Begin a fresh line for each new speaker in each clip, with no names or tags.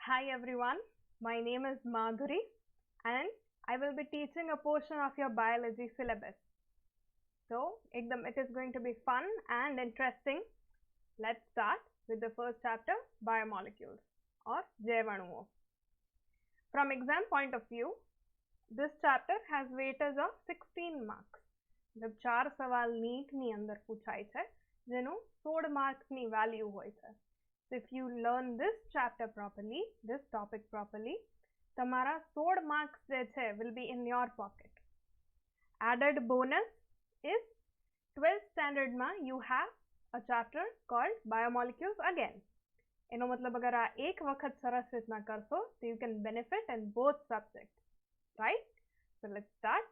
Hi everyone, my name is Madhuri and I will be teaching a portion of your biology syllabus. So, it is going to be fun and interesting. Let's start with the first chapter, biomolecules or जैवाणुओं. From exam point of view, this chapter has weightage of 16 marks. मतलब 4 સવાલ નીટની અંદર પૂછાય છે જેનું 16 માર્ક્સની value હોય છે. So if you learn this chapter properly, this topic properly, તમારા 16 marks જે છે will be in your pocket. Added bonus is 12th standard માં you have a chapter called biomolecules again. એનો મતલબ અગર આ એક વખત સરસ રીતના કરશો so you can benefit in both subjects, right? So let's start.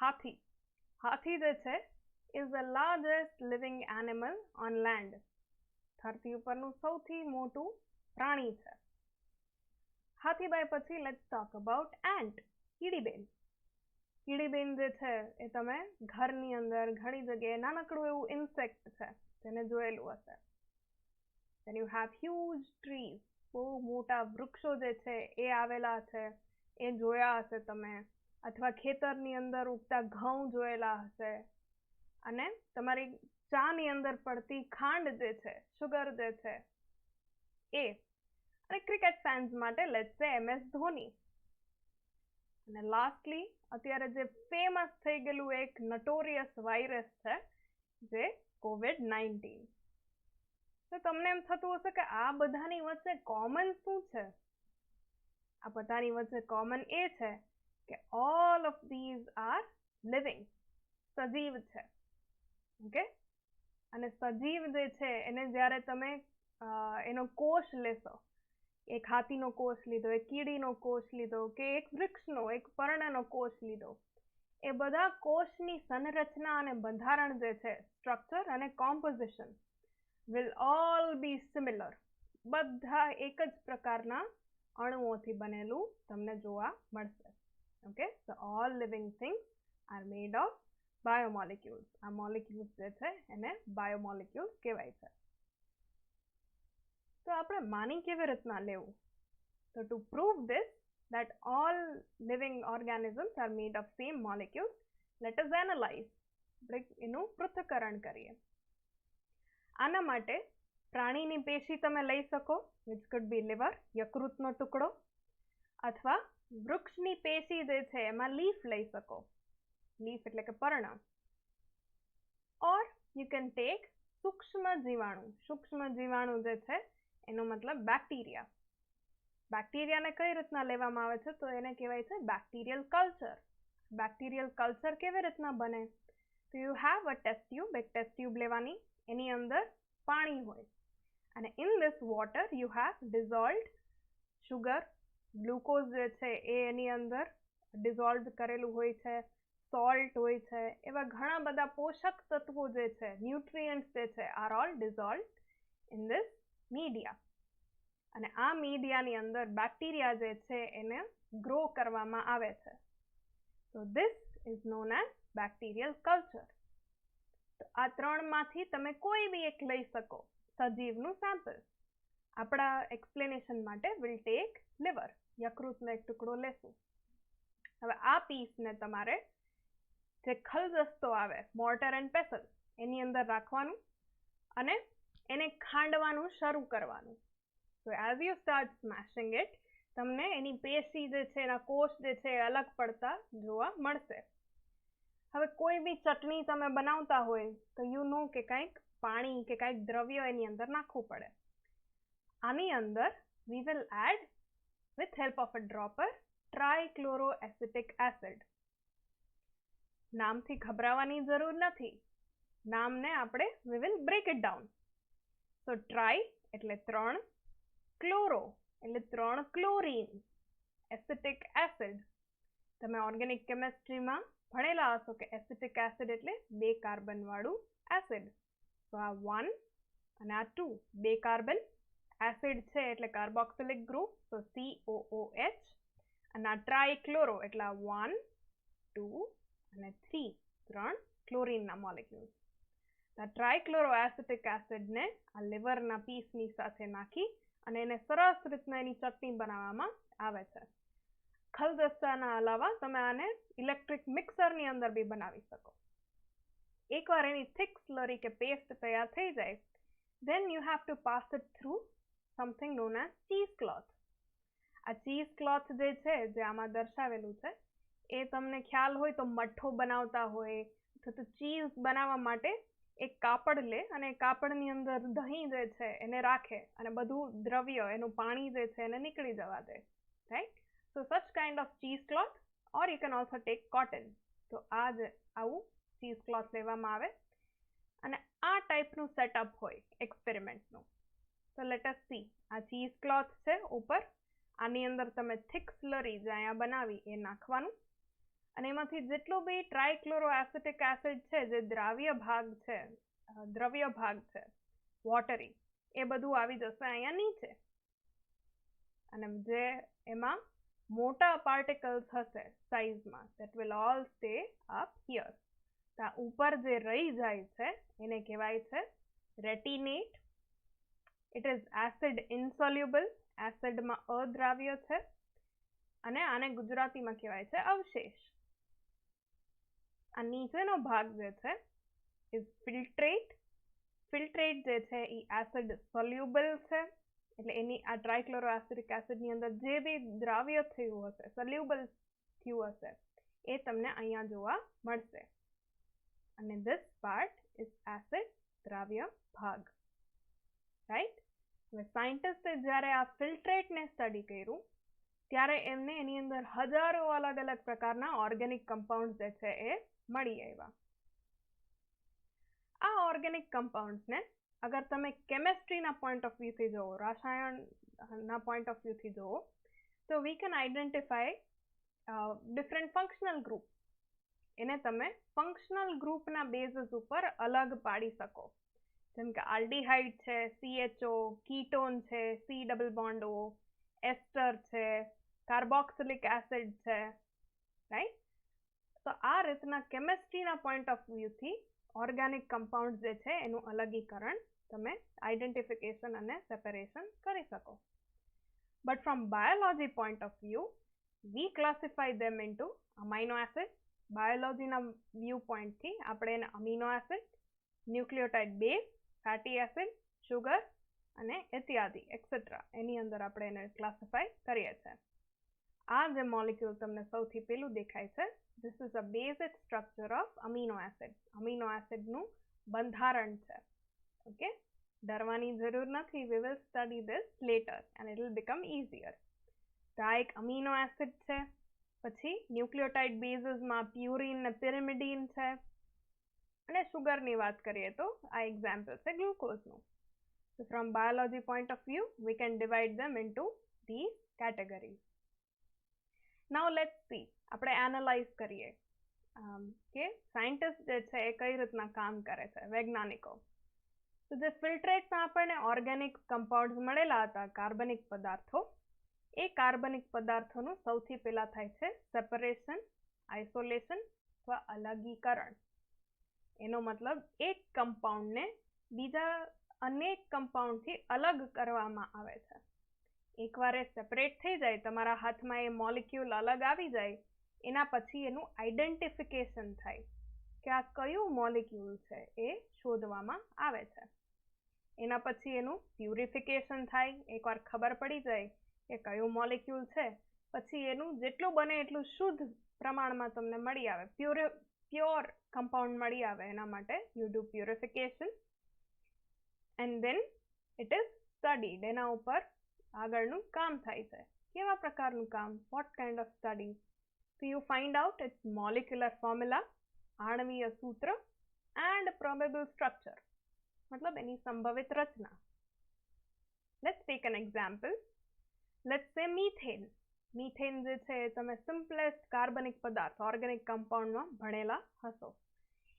હાથી જે છે is the largest living animal on land. ધરતી ઉપરનું સૌથી મોટું પ્રાણી છે. હાથીબાઈ પછી let's talk about ant, કીડીબેન. કીડીબેન જે છે એ તમે ઘરની અંદર ઘણી જગ્યાએ નાનકડું એવું ઇન્સેક્ટ છે જેને જોયેલું હશે. Then you have huge trees, બહુ મોટા વૃક્ષો જે છે એ આવેલા છે એ જોયા હશે તમે, અથવા ખેતરની અંદર ઉગતા ઘઉં જોયેલા હશે, અને તમારી ચાની અંદર પડતી ખાંડ જે છે, શુગર જે છે એ, અને ક્રિકેટ ફેન્સ માટે લેટ્સ સે MS ધોની. અને લાસ્ટલી અત્યારે જે ફેમસ થઈ ગયેલું એક નટોરિયસ વાયરસ છે જે COVID-19. તો તમને એમ થતું હશે કે આ બધાની વચ્ચે કોમન શું છે? આ બધાની વચ્ચે કોમન એ છે કે all of these are living, સજીવ છે. ઓકે, અને સજીવ જે છે એને જ્યારે તમે એનો કોષ લેશો, એક હાથીનો કોષ લીધો, એક કીડીનો કોષ લીધો, કે એક વૃક્ષનો, એક પર્ણનો કોષ લીધો, એ બધા કોષની સંરચના અને બંધારણ જે છે, સ્ટ્રક્ચર અને composition will all be similar. બધા એક જ પ્રકારના અણુઓથી બનેલું તમને જોવા મળશે. Okay, so all living things are made of biomolecules. આ molecules જે છે એને biomolecules કહેવાય છે. તો આપણે માની કેવી રીતના લેવું? So to prove this that all living organisms are made of same molecules, let us analyze. એનું પૃથ્થકરણ કરીએ. આના માટે પ્રાણીની પેશી તમે લઈ શકો, which could be liver, યકૃતનો ટુકડો, અથવા વૃક્ષની પેશી જે છે એમાં લીફ લઈ શકો. લીફ એટલે કે પર્ણ. Or you can take સૂક્ષ્મ જીવાણુ. સૂક્ષ્મ જીવાણુ જે છે એનો મતલબ બેક્ટેરિયા. બેક્ટેરિયાને કઈ રીતના લેવામાં આવે છે? તો એને કહેવાય છે બેક્ટેરિયલ કલ્ચર. બેક્ટેરિયલ કલ્ચર કેવી રીતના બને? તો you have a test tube, એક ટેસ્ટ ટ્યુબ લેવાની, એની અંદર પાણી હોય, અને in this water you have dissolved sugar, glucose જે છે એ એની અંદર ડિઝોલ્વ કરેલું હોય છે, સોલ્ટ હોય છે, એવા ઘણા બધા પોષક તત્વો જે છે, ન્યુટ્રિયન્ટ્સ જે છે, are all dissolve in this media. અને આ મીડિયાની અંદર બેક્ટેરિયા જે છે એને ગ્રો કરવામાં આવે છે. So this is known as bacterial culture. તો આ ત્રણમાંથી તમે કોઈ બી એક લઈ શકો સજીવનું સેમ્પલ. આપણા એક્સપ્લેનેશન માટે વિલ ટેક લિવર, યકૃતનો એક ટુકડો લેશું. હવે આ પીસને તમારે જે ખલદસ્તો આવે, મોર્ટર એન્ડ પેસલ, એની અંદર રાખવાનું અને એને ખાંડવાનું શરૂ કરવાનું. So as you start smashing it, તમને એની પેશી જે છે, એના કોષ જે છે એ અલગ પડતા જોવા મળશે. હવે કોઈ બી ચટણી તમે બનાવતા હોય તો યુ નો કે કંઈક પાણી કે કંઈક દ્રવ્ય એની અંદર નાખવું પડે. આની અંદર we will add with help of a dropper trichloroacetic acid. નામથી ઘબરાવાની જરૂર નથી. નામને આપણે we will break it down. So tri એટલે 3, chloro એટલે 3 ક્લોરીન, એસિટિક એસિડ. તમે ઓર્ગેનિક કેમેસ્ટ્રીમાં ભણેલા હશો કે એસિટિક એસિડ એટલે 2 કાર્બન વાળું એસિડ. તો આ 1 અને આ 2, 2 કાર્બન એસિડ છે એટલે કાર્બોક્સિલિક ગ્રુપ, તો COOH. અને આ ટ્રાઇક્લોરો એટલે 1, 2 અને 3, 3 ક્લોરીનના મોલેક્યુલ્સ. આ ટ્રાયક્લોરોએસિટિક એસિડને આ લીવરના પીસની સાથે નાખી અને એને સરસ રીતના એની ચટણી બનાવવામાં આવે છે. ખલદસ્તાના અલાવા તમે આને ઇલેક્ટ્રિક મિક્સરની અંદર બી બનાવી શકો. એકવાર એની થિક સ્લરી કે પેસ્ટ તૈયાર થઈ જાય, then you have to pass it through something known as cheesecloth. આ cheesecloth જે છે, જે આમાં દર્શાવેલું છે, એ તમને ખ્યાલ હોય તો મઠ્ઠો બનાવતા હોય અથવા તો ચીઝ બનાવવા માટે એક કાપડ લે અને એ કાપડની અંદર દહીં જે છે એને રાખે અને બધું દ્રવ્ય, એનું પાણી જે છે એને નીકળી જવા દે, right? So such kind of cheesecloth, or you can also take cotton. તો આ જ આવું cheesecloth લેવામાં આવે અને આ ટાઈપનું સેટઅપ હોય એક્સપેરિમેન્ટનું. તો લેટ અસ સી. આ cheesecloth છે ઉપર, આની અંદર તમે થિક સ્લરી જે અહીંયા બનાવી એ નાખવાનું અને એમાંથી જેટલું બી ટ્રાયક્લોરોએસિટિક એસિડ છે, જે દ્રાવ્ય ભાગ છે વોટરી, એ બધું આવી જશે અહીંયા નીચે અને જે એમાં મોટા પાર્ટિકલ્સ હશે સાઇઝમાં, that will all stay up here. તો આ ઉપર જે રહી જાય છે એને કહેવાય છે રેટિનેટ. ઇટ ઇઝ એસિડ ઇન્સોલ્યુબલ, એસિડમાં અદ્રાવ્ય છે અને આને ગુજરાતીમાં કહેવાય છે અવશેષ. આ નીચેનો ભાગ જે છે ઇઝ ફિલ્ટ્રેટ. ફિલ્ટ્રેટ જે છે એ એસિડ સોલ્યુબલ છે, એટલે એની આ ટ્રાયક્લોરોએસિટિક એસિડની અંદર જે બી દ્રાવ્ય થયું હશે, સોલ્યુબલ થયું હશે, એ તમને અહીંયા જોવા મળશે. અને ધીસ પાર્ટ ઇઝ એસિડ દ્રાવ્ય ભાગ, રાઈટ? હવે સાયન્ટિસ્ટે જ્યારે આ ફિલ્ટ્રેટને સ્ટડી કર્યું ત્યારે એમને એની અંદર હજારો અલગ અલગ પ્રકારના ઓર્ગેનિક કમ્પાઉન્ડ જે છે એ મળી આવ્યા. આ ઓર્ગેનિક કમ્પાઉન્ડ્સને અગર તમે કેમેસ્ટ્રીના પોઈન્ટ ઓફ વ્યૂથી જુઓ, રસાયણના પોઈન્ટ ઓફ વ્યૂથી જુઓ, તો we can identify different functional group. એને તમે ફંક્શનલ ગ્રુપના બેઝિસ ઉપર અલગ પાડી શકો. જેમ કે આલ્ડીહાઇડ છે, CHO, કીટોન છે, C ડબલ બોન્ડ O, એસ્ટર છે, કાર્બોક્સિલિક એસિડ છે, રાઈટ? તો આ રીતના કેમેસ્ટ્રીના પોઈન્ટ ઓફ વ્યૂથી ઓર્ગેનિક કમ્પાઉન્ડ જે છે એનું અલગીકરણ તમે આઈડેન્ટિફિકેશન અને સેપરેશન કરી શકો. But from biology point of view we classify them into amino acid. બાયોલોજીના વ્યૂ પોઈન્ટથી આપણે એને amino acid, nucleotide base, fatty acid, sugar અને ઇત્યાદિ એક્સેટ્રા એની અંદર આપણે એને ક્લાસિફાય કરીએ છીએ. આ જે મોલિક્યુલ તમને સૌથી પહેલું દેખાય છે, this is a basic structure of amino acid. Amino એસિડનું બંધારણ છે. ઓકે, ડરવાની જરૂર નથી. we will study this later and it will become easier. તો આ એક અમીનો એસિડ છે. પછી ન્યુક્લિયોટાઇડ બેઝીસમાં પ્યુરિન ને પિરિમિડિન છે અને શુગરની વાત કરીએ તો આ એક્ઝામ્પલ છે ગ્લુકોઝનું. So from biology point of view we can divide them into these categories. Now let's see, આપણે એનાલાઇઝ કરીએ કે સાયન્ટિસ્ટ જે છે એ કઈ રીતના કામ કરે છે, વૈજ્ઞાનિકો. તો જે ફિલ્ટ્રેટમાં આપણને ઓર્ગેનિક કમ્પાઉન્ડ્સ મળેલા હતા, કાર્બનિક પદાર્થો, એ કાર્બનિક પદાર્થોનું સૌથી પહેલા થાય છે સેપરેશન, આઇસોલેશન અથવા અલગીકરણ. એનો મતલબ એક કમ્પાઉન્ડને બીજા અનેક કમ્પાઉન્ડથી અલગ કરવામાં આવે છે. એકવાર એ સેપરેટ થઈ જાય, તમારા હાથમાં એ મોલિક્યુલ અલગ આવી જાય, એના પછી એનું આઈડેન્ટિફિકેશન થાય કે આ કયું મોલિક્યુલ છે એ શોધવામાં આવે છે. એના પછી એનું પ્યુરિફિકેશન થાય. એકવાર ખબર પડી જાય કે કયું મોલિક્યુલ છે, પછી એનું જેટલું બને એટલું શુદ્ધ પ્રમાણમાં તમને મળી આવે, પ્યોર કમ્પાઉન્ડ મળી આવે, એના માટે you do purification and then it is studied. એના ઉપર આગળનું કામ થાય છે. કેવા પ્રકારનું કામ? What kind of studies? So you find out its molecular formula, આણવીય સૂત્ર, and probable structure, મતલબ એની સંભવિત રચના. Let's take an example. Let's say methane. Methane જે છે એ તમે સિમ્પલેસ્ટ કાર્બનિક પદાર્થ, ઓર્ગેનિક કમ્પાઉન્ડમાં ભણેલા હશો.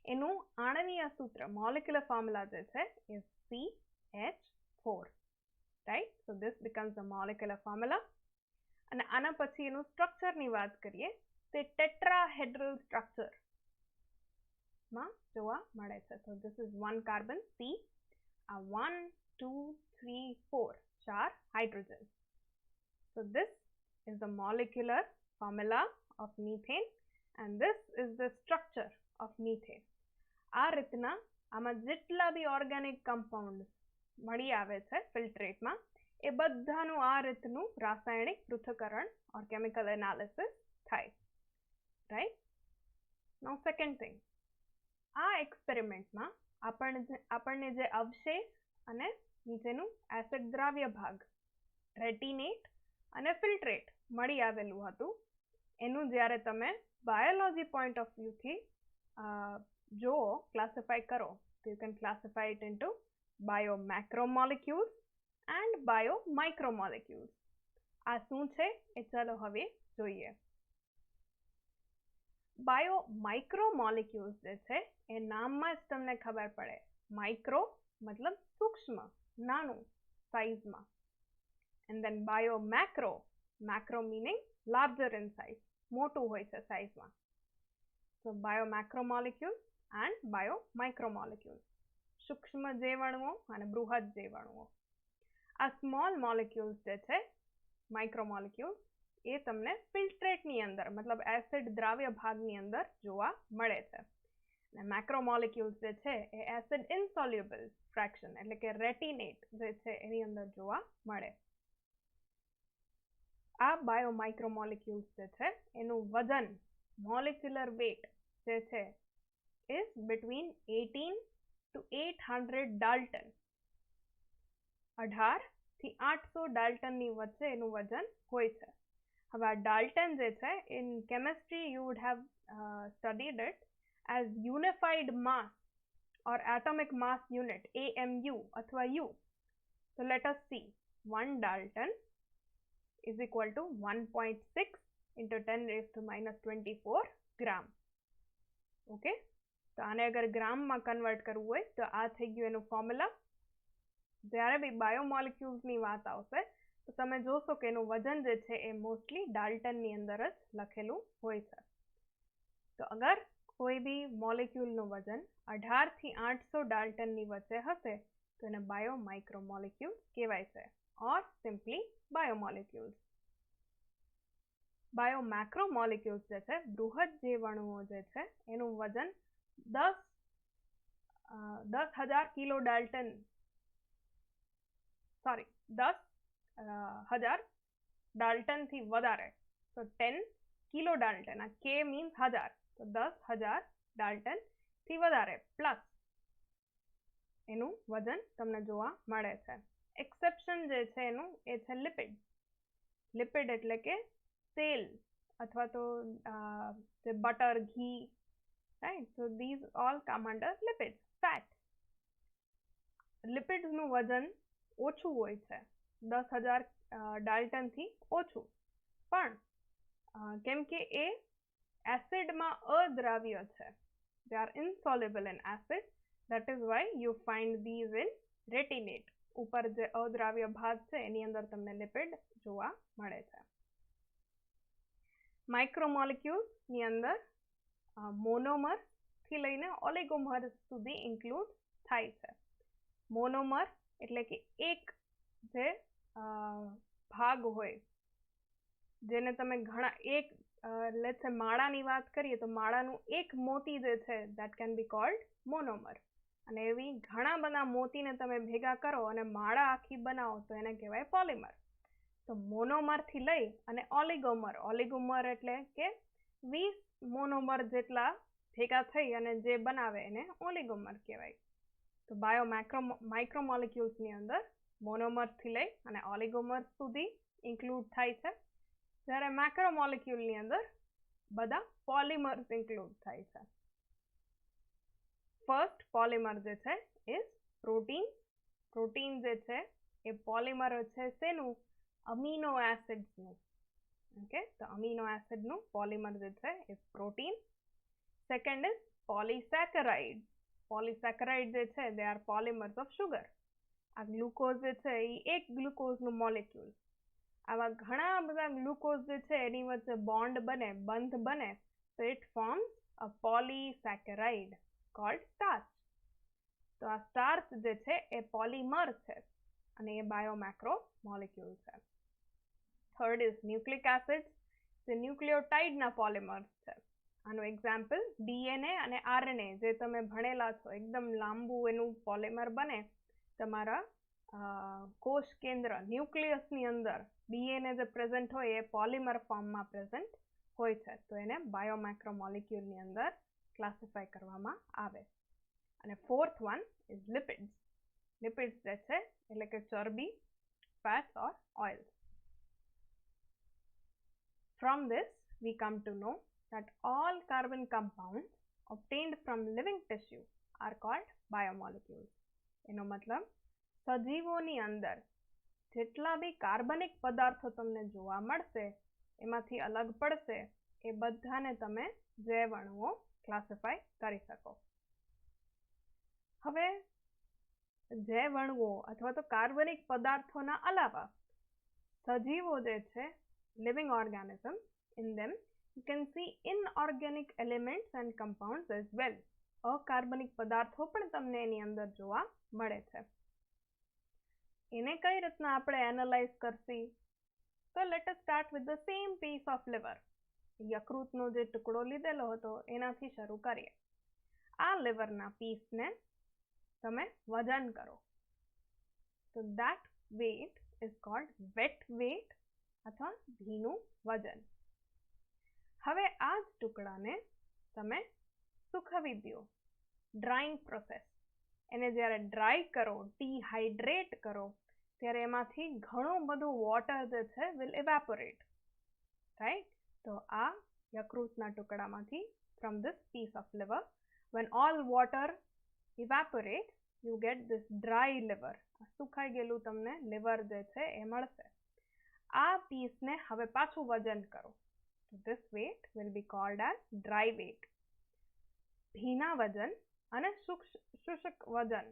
એનું આણવીય સૂત્ર, molecular formula જે છે is CH4, right? So this becomes the molecular formula. અને આના પછી એનું સ્ટ્રક્ચરની વાત કરીએ તો ટેટ્રાહેડ્રલ સ્ટ્રક્ચર. માં જોવા મળે છે. તો this is 1 carbon C, 1 2 3 4 4 hydrogen. So this is the molecular formula of methane and this is the structure of methane. આ રીતના આમાં જેટલા બી ઓર્ગેનિક કમ્પાઉન્ડ મળી આવે છે ફિલ્ટ્રેટમાં એ બધાનું આ રીતનું રાસાયણિક પૃથ્થકરણ or chemical analysis થાય. Right? Now second thing, આ એક્સપેરિમેન્ટમાં આપણને જે અવશેષ અને નીચેનું એસિડ દ્રાવ્ય ભાગ રેટિનેટ અને ફિલ્ટ્રેટ મળી આવેલું હતું એનું જ્યારે તમે બાયોલોજી પોઈન્ટ ઓફ વ્યૂથી જો ક્લાસિફાઈ કરો તો you can classify it into biomacromolecules and biomicromolecules. આ શું છે એ ચાલો હવે જોઈએ. બાયોમાઇક્રોમોલેક્યુલ્સ જે છે એ નામમાં જ તમને ખબર પડે. માઇક્રો મતલબ સૂક્ષ્મ, નાનું સાઇઝમાં. And then biomacro, macro meaning larger in size, મોટું હોય છે સાઇઝમાં. So biomacromolecules and biomicromolecules, સૂક્ષ્મ જીવાણુઓ અને બૃહદ જીવાણુઓ. આ સ્મોલ મોલેક્યુલ્સ જે છે માઇક્રોમોલેક્યુલ્સ એ તમને ફિલ્ટ્રેટની અંદર મતલબ એસિડ દ્રાવ્ય ભાગની અંદર જોવા મળે છે. અને મેક્રોમોલેક્યુલ્સ જે છે એ એસિડ ઇન્સોલ્યુબલ ફ્રેક્શન એટલે કે રેટિનેટ જે છે એની અંદર જોવા મળે. આ બાયોમાઇક્રોમોલેક્યુલ્સ જે છે એનું વજન મોલેક્યુલર વેટ જે છે is between 18 to 800 Dalton. 18 થી 800 ડાલ્ટનની વચ્ચે એનું વજન હોય છે. હવે આ ડાલ્ટન જે છે in chemistry you would have studied it as unified mass or atomic mass unit, AMU અથવા U. So let us see, 1 Dalton is equal to 1.6 into 10 raised to minus 24 gram. Okay? તો આને અગર ગ્રામમાં convert કરવું હોય તો આ થઈ ગયું એનું ફોર્મ્યુલા. જ્યારે બી બાયોમોલેક્યુલ્સની વાત આવશે તો તમે જોશો કે એનું વજન જે છે એ મોસ્ટલી ડાલ્ટનની અંદર જ લખેલું હોય છે. તો અગર કોઈ બી મોલેક્યુલનું વજન 18 થી 800 ડાલ્ટનની વચ્ચે હશે તો એને બાયોમાઇક્રોમોલેક્યુલ કહેવાય છે or simply biomolecules. બાયોમેક્રોમોલેક્યુલ્સ જે છે બૃહદ જીવાણુઓ જે છે એનું વજન 10,000 કિલો ડાલ્ટન 10,000 ડાલ્ટનથી વધારે. તો 10 કિલો ડાલ્ટન, આ K means 1000, તો 10,000 ડાલ્ટનથી વધારે પ્લસ એનું વજન તમને જોવા મળે છે. એક્સેપ્શન જે છે એનું એ છે લિપિડ. લિપિડ એટલે કે તેલ અથવા તો જે બટર, ઘી, right? So these all come under lipids, fat. લિપિડ્સનું વજન ઓછું હોય છે 10,000 ડાલ્ટનથી ઓછું, પણ કેમ કે એ એસિડમાં અદ્રાવ્ય છે. They are insoluble in acid. That is why you find these in retinate. ઉપર જે અદ્રાવ્ય ભાગ છે એની અંદર તમને લિપિડ જોવા મળે છે. માઇક્રોમોલેક્યુલ્સની અંદર મોનોમર થી લઈને ઓલિગોમર સુધી ઇન્ક્લુડ થાય છે. મોનોમર એટલે કે એક જે ભાગ હોય જેને તમે ઘણા એક લેટ્સ સે માળાની વાત કરીએ તો માળાનું એક મોતી જે છે that can be called monomer. અને એવી ઘણા બધા મોતીને તમે ભેગા કરો અને માળા આખી બનાવો તો એને કહેવાય પોલિમર. તો મોનોમરથી લઈ અને ઓલિગોમર એટલે કે 20 મોનોમર જેટલા ભેગા થઈ અને જે બનાવે એને ઓલિગોમર કહેવાય. તો બાયોમાઇક્રોમોલેક્યુલ્સની અંદર મોનોમરથી લઈ અને ઓલિગોમર સુધી ઇન્ક્લુડ થાય છે, જ્યારે મેક્રોમોલેક્યુલની અંદર બધા પોલિમર્સ ઇન્ક્લુડ થાય છે. ફર્સ્ટ પોલિમર જે છે ઇઝ પ્રોટીન. પ્રોટીન જે છે એ પોલિમર છે શેનું? અમીનો એસિડ્સનું. ઓકે, તો અમીનો એસિડનું પોલિમર જે છે એ protein. Second is polysaccharide. Polysaccharide જે છે they are polymers of sugar. આ ગ્લુકોઝ જે છે એ એક ગ્લુકોઝનું મોલેક્યુલ. આવા ઘણા બધા ગ્લુકોઝ જે છે એની વચ્ચે બંધ બને તો it forms a polysaccharide. called starch. તો આ સ્ટાર્ચ જે છે એ પોલિમર છે અને એ બાયોમેક્રોમોલિક્યુલ છે. થર્ડ ઇઝ ન્યુક્લિક એસિડ, જે ન્યુક્લિયોટાઇડના પોલિમર્સ છે. આનું એક્ઝામ્પલ ડીએનએ અને આરએનએ, જે તમે ભણેલા છો, એકદમ લાંબુ એનું પોલિમર બને તમારા કોષ કેન્દ્ર ન્યુક્લિયસની અંદર. ડીએનએ જે પ્રેઝન્ટ હોય એ પોલિમર ફોર્મમાં પ્રેઝન્ટ હોય છે, તો એને બાયોમેક્રોમોલિક્યુલની અંદર ક્લાસિફાય કરવામાં આવે. અને fourth one is lipids. Lipids જે છે એટલે કે ચરબી, fats or oils. From this, we come to know that all carbon compounds obtained from living tissue are called biomolecules. એનો મતલબ સજીવોની અંદર જેટલા બી કાર્બનિક પદાર્થો તમને જોવા મળશે, એમાંથી અલગ પડશે, એ બધાને તમે જૈવ અણુઓ ક્લાસિફાય કરી શકો. હવે જૈવ અણુઓ અથવા તો કાર્બનિક પદાર્થોના અલાવા સજીવો જે છે, living organisms, in them you can see inorganic elements and compounds as well. અકાર્બનિક પદાર્થો પણ તમને એની અંદર જોવા મળે છે. એને કઈ રીતના આપણે એનાલાઇઝ કરશી? તો let us start with the same piece of liver. યકૃતનો જે ટુકડો લીધેલો હતો એનાથી શરૂ કરીએ. આ liverના પીસને તમે વજન કરો. તો that weight is called wet weight અથવા ભીનું વજન. હવે આ જ ટુકડાને તમે સુકવી દો, ડ્રાઈંગ પ્રોસેસ. એને જ્યારે ડ્રાય કરો, ડિહાઇડ્રેટ કરો, ત્યારે એમાંથી ઘણું બધું વોટર જે છે વિલ ઇવેપોરેટ, રાઈટ? તો આ યકૃતના ટુકડામાંથી, from this piece of liver, when all water evaporates, you get this dry liver. સુકાઈ ગયેલું તમને liver જે છે એ મળશે. આ પીસને હવે પાછું વજન કરો. This weight will be called as dry weight. ભીના વજન અને શુષ્ક વજન,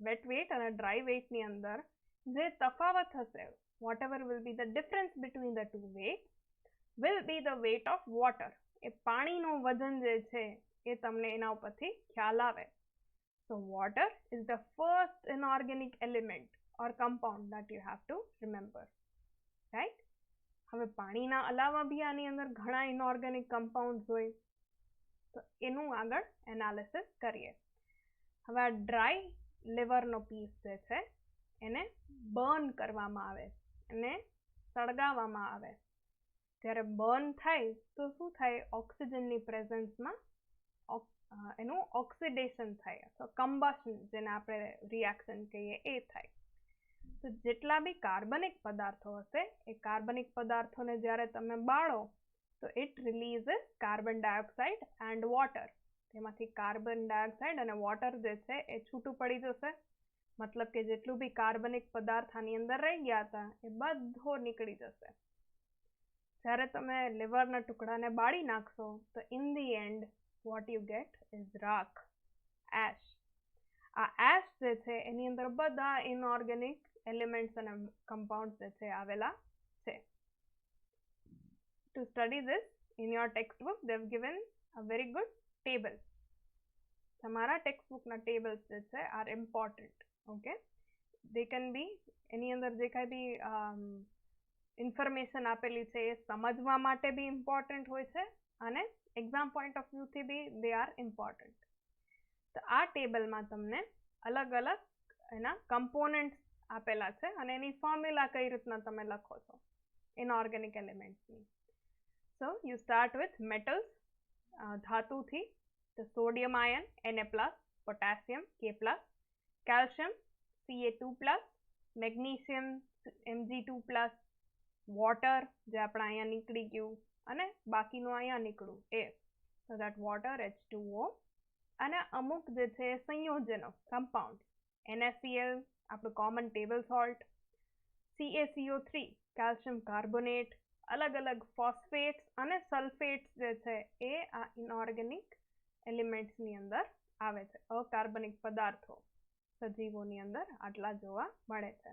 wet weight અને dry weight ની અંદર જે તફાવત હશે, whatever will be the difference between the two weights will be the weight of water. એ પાણીનું વજન જે છે એ તમને એના ઉપરથી ખ્યાલ આવે. So water is the first inorganic element or compound that you have to remember. Right? હવે પાણીના અલાવા બી આની અંદર ઘણા ઇનઓર્ગેનિક કમ્પાઉન્ડ્સ હોય, તો એનું આગળ એનાલિસિસ કરીએ. હવે આ ડ્રાય લિવરનો પીસ જે છે એને બર્ન કરવામાં આવે, એને સળગાવવામાં આવે. જ્યારે બર્ન થાય તો શું થાય? ઓક્સિજનની પ્રેઝન્સમાં એનું ઓક્સિડેશન થાય અથવા કમ્બશન, જેને આપણે રિએક્શન કહીએ, એ થાય. તો જેટલા બી કાર્બનિક પદાર્થો હશે, એ કાર્બનિક પદાર્થોને જ્યારે તમે બાળો તો it રિલીઝિસ carbon dioxide and water. તેમાંથી કાર્બન ડાયોક્સાઇડ અને વોટર જે છે એ છૂટું પડી જશે. મતલબ કે જેટલું બી કાર્બનિક પદાર્થ આની અંદર રહી ગયા હતા એ બધો નીકળી જશે. જ્યારે તમે લિવરના ટુકડાને બાળી નાખશો તો in the and what you get is રાખ, એશ. આ એશ જે છે એની અંદર બધા ઇનઓર્ગેનિક એલિમેન્ટ્સ અને કમ્પાઉન્ડ્સ જે છે આવેલા છે. To study this, in your textbook they have given a very good table. તમારા ટેક્સ્ટબુકના ટેબલ્સ જે છે are important. Okay, they can be, એની અંદર જે કાંઈ બી ઇન્ફોર્મેશન આપેલી છે એ સમજવા માટે બી ઇમ્પોર્ટન્ટ હોય છે અને એક્ઝામ પોઈન્ટ ઓફ વ્યૂથી બી દે આર ઇમ્પોર્ટન્ટ. તો આ ટેબલમાં તમને અલગ અલગ એના કમ્પોનન્ટ્સ આપેલા છે અને એની ફોર્મ્યુલા કઈ રીતના તમે લખો છો ઇનઓર્ગેનિક એલિમેન્ટ્સની. So you start with metals, ધાતુથી. તો sodium ion Na+, potassium K+, calcium Ca2+, magnesium Mg2+, water જે આપણે અહીંયા નીકળી ગયું અને બાકીનું અહીંયા નીકળ્યું એ, so that water H2O. અને અમુક જે છે સંયોજનો, કમ્પાઉન્ડ, NaCl આપણું common table salt, CaCO3 calcium carbonate, અલગ અલગ ફોસ્ફેટ્સ અને સલ્ફેટ્સ જે છે એ આ ઇનઓર્ગેનિક એલિમેન્ટ્સની અંદર આવે છે. અકાર્બનિક પદાર્થો સજીવોની અંદર આટલા જોવા મળે છે.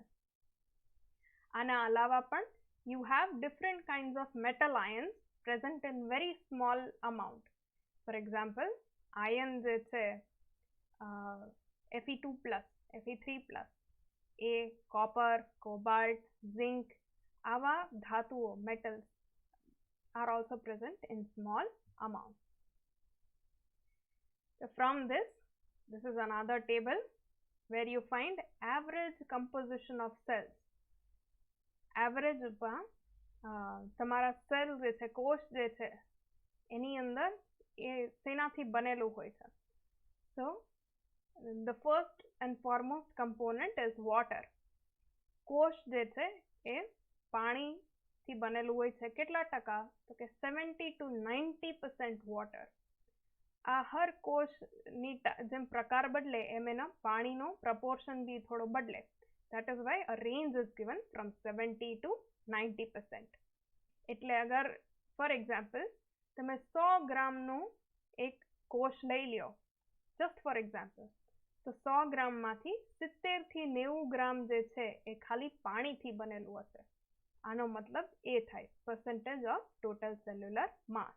આના અલાવા પણ you have different kinds of metal ions present in very small amount. For example, iron જે છે Fe2+, Fe3+, એ કોપર, કોબાલ્ટ, ઝિંક, આવા ધાતુઓ, metals are also present in small amounts. So from this is another table where you find average composition of cells. Average તમારા cell જે છે, કોષ જે છે, એની અંદર એ શેનાથી બનેલું હોય છે? So the first and foremost component is water. કોષ જે છે એ પાણીથી બનેલું હોય છે. કેટલા ટકા? તો કે 70 to 90% water. આ હર કોષની જેમ પ્રકાર બદલે એમ એના પાણીનો પ્રપોર્શન બી થોડો બદલે. That is why a range is given from 70 to 90%. એટલે અગર ફોર એક્ઝામ્પલ તમે 100 ગ્રામનો એક કોષ લઈ લ્યો, જસ્ટ ફોર એક્ઝામ્પલ, તો 100 ગ્રામમાંથી 70 થી 90 ગ્રામ જે છે એ ખાલી પાણીથી બનેલું હશે. આનો મતલબ એ થાય percentage of total cellular mass.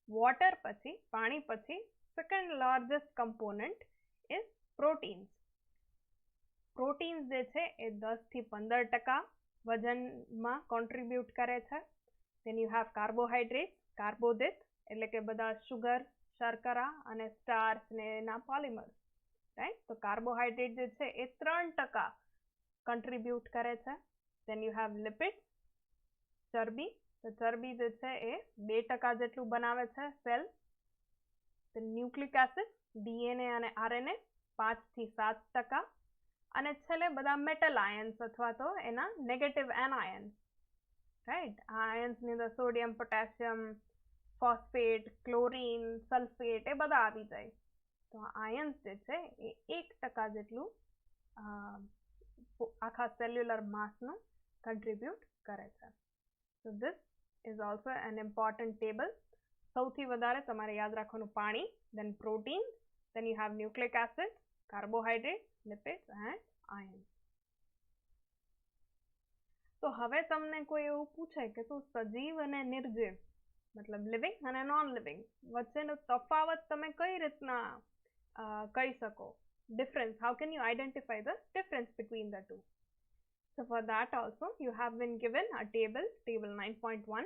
Water પછી, પાણી પછી second largest component is proteins. Proteins જે છે એ 10 થી 15% વજનમાં કોન્ટ્રીબ્યુટ કરે છે. then you have carbohydrates, કાર્બોદિત એટલે કે બધા શુગર, શર્કરા અને સ્ટાર્ચ ને એના પોલિમર્સ, રાઈટ? તો કાર્બોહાઈડ્રેટ જે છે એ 3% કોન્ટ્રીબ્યુટ કરે છે. then you have lipids, ચરબી. તો ચરબી જે છે એ 2% જેટલું બનાવે છે સેલ. ન્યુક્લિક એસિડ, ડીએનએ અને આરએનએ 5 થી 7%. અને છેલ્લે બધા મેટલ આયન્સ અથવા તો એના નેગેટિવ એનાયન્સ, રાઈટ? આ આયન્સની અંદર sodium, potassium, phosphate, chlorine, sulphate એ બધા આવી જાય. તો આયન્સ જે છે એ 1% જેટલું આખા સેલ્યુલર માસનું કન્ટ્રીબ્યુટ કરે છે. So this is also an important table. સૌથી વધારે તમારે યાદ રાખવાનું પાણી, then protein, then you have nucleic acid, carbohydrates, lipids and ions. તો હવે તમને કોઈ એવું પૂછે કે તું સજીવ અને નિર્જીવ, મતલબ લિવિંગ અને નોન લિવિંગ વચ્ચેનો તફાવત તમે કઈ રીતના કહી શકો? Difference, how can you identify the difference between the two? So for that also you have been given a table, table 9.1,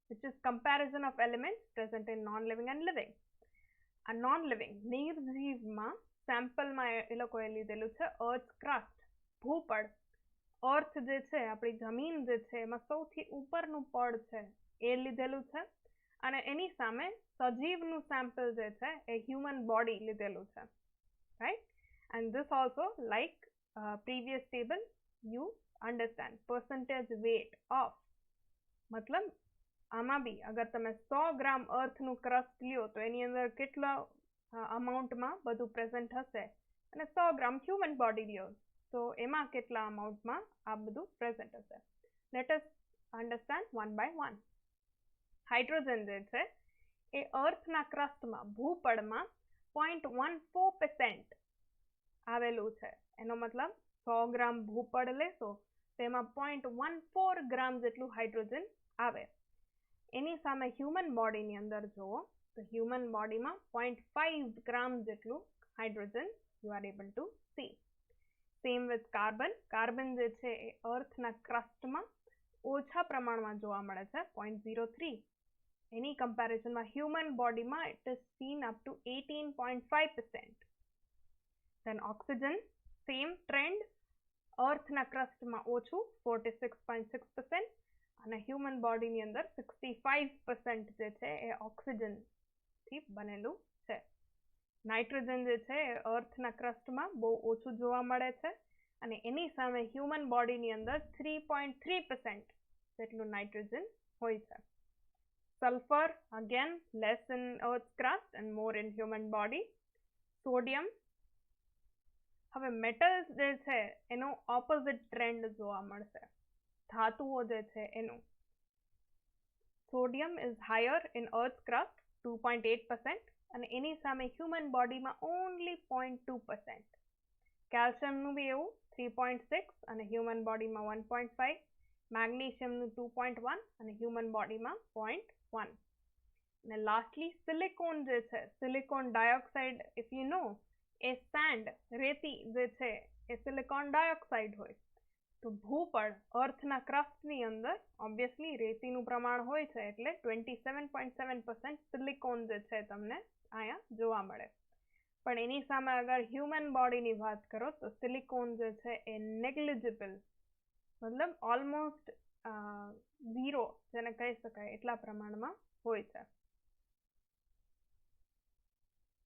which is comparison of elements present in non-living and living. A non-living, નિર્જીવમાં સેમ્પલમાં એ લોકોએ લીધેલું છે અર્થ crust, ભૂપડ. અર્થ જે છે, આપણી જમીન જે છે એમાં સૌથી ઉપરનું પડ છે એ લીધેલું છે. અને એની સામે સજીવનું સેમ્પલ જે છે એ હ્યુમન બોડી લીધેલું છે, right? And this also, like previous table, you understand percentage weight of, મતલબ આમાં બી અગર તમે 100 ગ્રામ અર્થનું ક્રસ્ટ લ્યો તો એની અંદર કેટલા અમાઉન્ટમાં બધું પ્રેઝન્ટ હશે, અને 100 ગ્રામ હ્યુમન બોડી લ્યો તો એમાં કેટલા અમાઉન્ટમાં આ બધું પ્રેઝન્ટ હશે. Let us understand one by one. Hydrogen જે છે એ અર્થના ક્રસ્ટમાં, ભૂપડમાં 0.14% આવેલું છે. એનો મતલબ 100 ગ્રામ ભૂપડ લેશો તેમાં 0.14 ગ્રામ જેટલું હાઇડ્રોજન આવે. એની સામે હ્યુમન બોડીની અંદર જુઓ તો હ્યુમન બોડીમાં 0.5 ગ્રામ જેટલું hydrogen you are able to see. Same with carbon. Carbon જે છે એ અર્થના ક્રસ્ટમાં ઓછા પ્રમાણમાં જોવા મળે છે, 0.03. એની કમ્પેરિઝનમાં હ્યુમન બોડીમાં it is seen up to 18.5%. Then oxygen, same trend, અર્થના ક્રસ્ટમાં ઓછું 46.6%, અને હ્યુમન બોડીની અંદર 65% જે છે એ ઓક્સિજનથી બનેલું છે. નાઇટ્રોજન જે છે એ અર્થના ક્રસ્ટમાં બહુ ઓછું જોવા મળે છે, અને એની સામે હ્યુમન બોડીની અંદર 3.3% જેટલું નાઇટ્રોજન હોય છે. Sulphur, again less in earth's crust and more in human body. Sodium. હવે મેટલ્સ જે છે એનો ઓપોઝિટ ટ્રેન્ડ જોવા મળશે. ધાતુઓ જે છે એનું sodium is higher in earth crust 2.8%, અને એની સામે હ્યુમન બોડીમાં ઓનલી 0.2%. કેલ્શિયમનું બી એવું 3.6 અને હ્યુમન બોડીમાં 1.5. મેગ્નેશિયમનું 2.1 અને હ્યુમન બોડીમાં 0.1. અને લાસ્ટલી સિલિકોન જે છે, silicon dioxide if you know, A send, રેતી જે છે એ સિલિકોન ડાયોક્સાઇડ હોય. તો ભૂપળ અર્થના ક્રસ્ટની અંદર ઓબ્વિયસલી રેતીનું પ્રમાણ હોય છે, એટલે 27.7% સિલિકોન જે છે તમને અહીંયા જોવા મળે. પણ એની સામે અગર હ્યુમન બોડીની વાત કરો તો સિલિકોન જે છે એ નેગ્લિજિબલ, મતલબ ઓલમોસ્ટ ઝીરો જેને કહી શકાય એટલા પ્રમાણમાં હોય છે.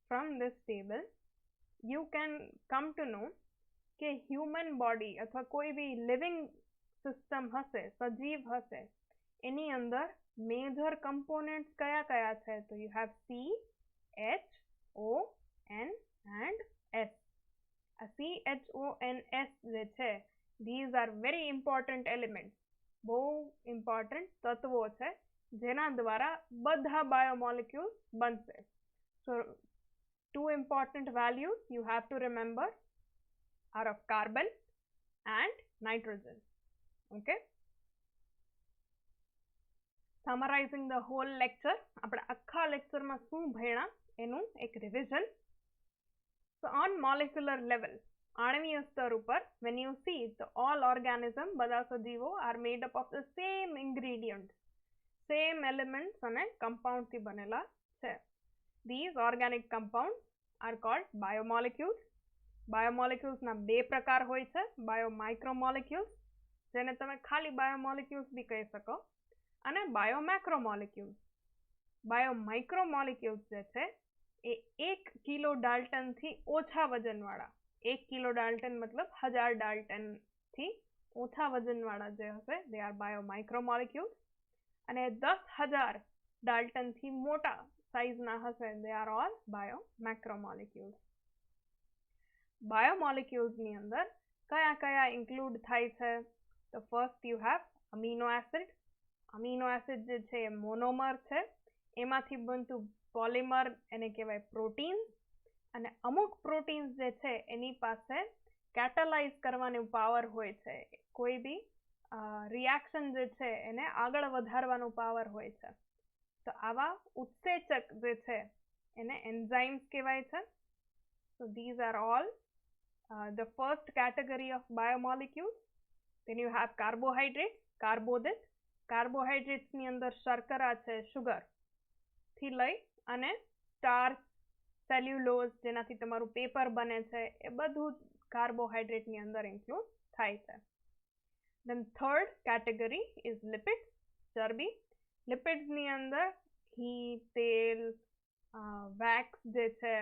From this table you can come to know કે હ્યુમન બોડી અથવા કોઈ બી લિવિંગ સિસ્ટમ હશે, સજીવ હશે, એની અંદર મેજર કમ્પોનેન્ટ્સ કયા કયા છે? તો you have C, H, O, N and S. A CHONS જે છે, these are very important elements. બહુ ઇમ્પોર્ટન્ટ તત્વો છે જેના દ્વારા બધા બાયોમોલિક્યુલ્સ બનશે. So, two important values you have to remember are of carbon and nitrogen. Okay? Summarizing the whole lecture, આપણે આખા લેક્ચરમાં શું ભણ્યા એનું એક revision. So on molecular level, આણ્વીય સ્તર ઉપર, when you see the all organism, બધા સજીવો are made up of the same ingredients, same elements અને compounds થી બનેલા છે. These organic compounds are called biomolecules. Biomolecules ના બે પ્રકાર હોય છે, biomicromolecules, જેને તમે ખાલી biomolecules બી કહી શકો, અને biomacromolecules. Biomicromolecules જે છે એ 1 કિલો ડાલ્ટન થી ઓછા વજનવાળા, 1 કિલો ડાલ્ટન મતલબ 1000 ડાલ્ટન થી ઓછા વજનવાળા જે હશે, they are biomicromolecules. અને 10,000 ડાલ્ટન થી મોટા સાઇઝના હશે, they are all biomacromolecules. Biomolecules ની અંદર કયા કયા ઇન્ક્લુડ થાય છે? તો first you have amino acid. Amino acid જે છે એ મોનોમર છે, એમાંથી બનતું પોલિમર એને કહેવાય પ્રોટીન. અને અમુક પ્રોટીન્સ જે છે એની પાસે કેટાલાઇઝ કરવાનો પાવર હોય છે, કોઈ બી રિએક્શન જે છે એને આગળ વધારવાનો પાવર હોય છે. તો આવા ઉત્સેચક જે છે એને એન્ઝાઇમ્સ કહેવાય છે. So these are all the first category of biomolecules. Then you have carbohydrates, કાર્બોદિત. કાર્બોહાઈડ્રેટ્સ ની અંદર શર્કરા છે, સુગર થી લઈ અને સ્ટાર્ચ, સેલ્યુલોઝ જેનાથી તમારું પેપર બને છે, એ બધું કાર્બોહાઈડ્રેટ ની અંદર ઇન્ક્લુડ થાય છે. Then third category is lipids, ચરબી. લિપિડ્સ ની અંદર ઘી, તેલ, વેક્સ જે છે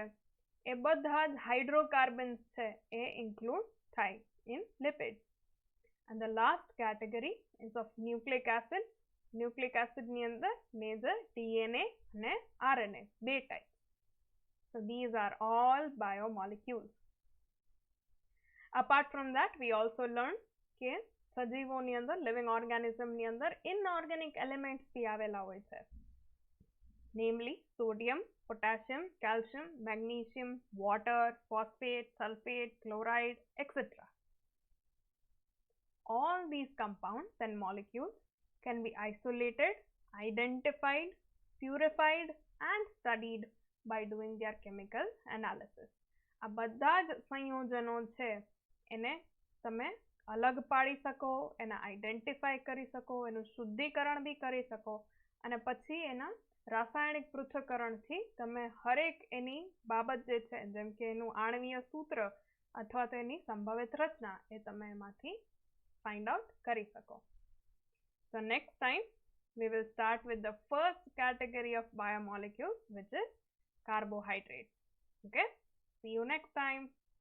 એ બધા જ હાઇડ્રોકાર્બન્સ છે એ ઇન્ક્લુડ થાય in lipids. And the last category is of nucleic acid. Nucleic acid ની અંદર મેજર DNA અને RNA, બે type. So these are all biomolecules. Apart from that, we also learned કે સજીવોની અંદર, લિવિંગ ઓર્ગેનિઝમની અંદર ઇનઓર્ગેનિક એલિમેન્ટ્સ બી આવેલા હોય છે, namely sodium, potassium, calcium, magnesium, water, phosphate, sulfate, chloride, etc. All these compounds and molecules can be isolated, identified, purified and studied by doing their chemical analysis. આ બધા જ સંયોજનો છે એને તમે અલગ પાડી શકો, એને આઈડેન્ટિફાઈ કરી શકો, એનું શુદ્ધિકરણ બી કરી શકો, અને પછી એના રાસાયણિક પૃથ્થકરણથી તમે હરેક એની બાબત જે છે, જેમ કે એનું આણ્વીય સૂત્ર અથવા તો એની સંભવિત રચના, એ તમે એમાંથી find out કરી શકો. So next time we will start with the first category of biomolecules, which is carbohydrates. Okay, see you next time.